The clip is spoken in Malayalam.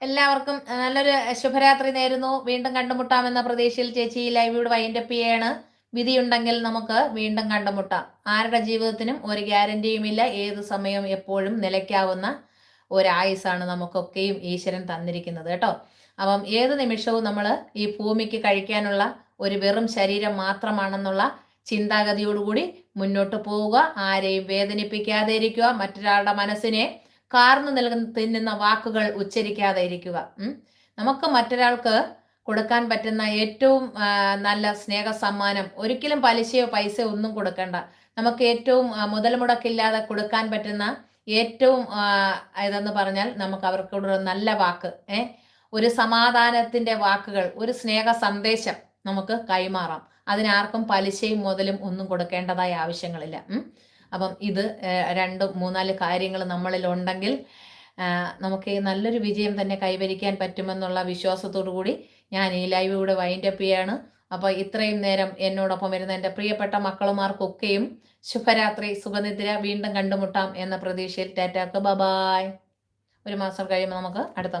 എല്ലാവർക്കും നല്ലൊരു ശുഭരാത്രി നേരുന്നു. വീണ്ടും കണ്ടുമുട്ടാമെന്ന പ്രതീക്ഷയിൽ ചേച്ചി ലൈവ് വൈൻഡപ്പ് ചെയ്യാണ്. വിധിയുണ്ടെങ്കിൽ നമുക്ക് വീണ്ടും കണ്ടുമുട്ടാം. ആരുടെ ജീവിതത്തിനും ഒരു ഗ്യാരണ്ടിയുമില്ല. ഏത് സമയവും എപ്പോഴും നിലയ്ക്കാവുന്ന ഒരായുസാണ് നമുക്കൊക്കെയും ഈശ്വരൻ തന്നിരിക്കുന്നത് കേട്ടോ. അപ്പം ഏത് നിമിഷവും നമ്മൾ ഈ ഭൂമിക്ക് കഴിക്കാനുള്ള ഒരു വെറും ശരീരം മാത്രമാണെന്നുള്ള ചിന്താഗതിയോടുകൂടി മുന്നോട്ട് പോവുക. ആരെയും വേദനിപ്പിക്കാതെ ഇരിക്കുക. മറ്റൊരാളുടെ മനസ്സിനെ കാർന്നു തിന്നുന്ന വാക്കുകൾ ഉച്ചരിക്കാതെ ഇരിക്കുക. നമുക്ക് മറ്റൊരാൾക്ക് കൊടുക്കാൻ പറ്റുന്ന ഏറ്റവും നല്ല സ്നേഹ സമ്മാനം ഒരിക്കലും പലിശയോ പൈസയോ ഒന്നും കൊടുക്കണ്ട. നമുക്ക് ഏറ്റവും മുതൽ മുടക്കില്ലാതെ കൊടുക്കാൻ പറ്റുന്ന ഏറ്റവും ഇതെന്ന് പറഞ്ഞാൽ നമുക്ക് അവർക്കൊരു നല്ല വാക്ക്, ഒരു സമാധാനത്തിന്റെ വാക്കുകൾ, ഒരു സ്നേഹ സന്ദേശം നമുക്ക് കൈമാറാം. അതിനാർക്കും പലിശയും മുതലും ഒന്നും കൊടുക്കേണ്ടതായ ആവശ്യങ്ങളില്ല. അപ്പം ഇത് 2-3-4 കാര്യങ്ങൾ നമ്മളിൽ ഉണ്ടെങ്കിൽ നമുക്ക് നല്ലൊരു വിജയം തന്നെ കൈവരിക്കാൻ പറ്റുമെന്നുള്ള വിശ്വാസത്തോടു കൂടി ഞാൻ ഈ ലൈവ് ഇവിടെ വൈൻഡപ്പ് ചെയ്യാണ്. അപ്പോൾ ഇത്രയും നേരം എന്നോടൊപ്പം വരുന്ന എൻ്റെ പ്രിയപ്പെട്ട മക്കളുമാർക്കൊക്കെയും ശുഭരാത്രി, സുഖനിദ്ര. വീണ്ടും കണ്ടുമുട്ടാം എന്ന പ്രതീക്ഷയിൽ ടാറ്റാക്ക് ബൈ. ഒരു മാസം കഴിയുമ്പോൾ നമുക്ക് അടുത്ത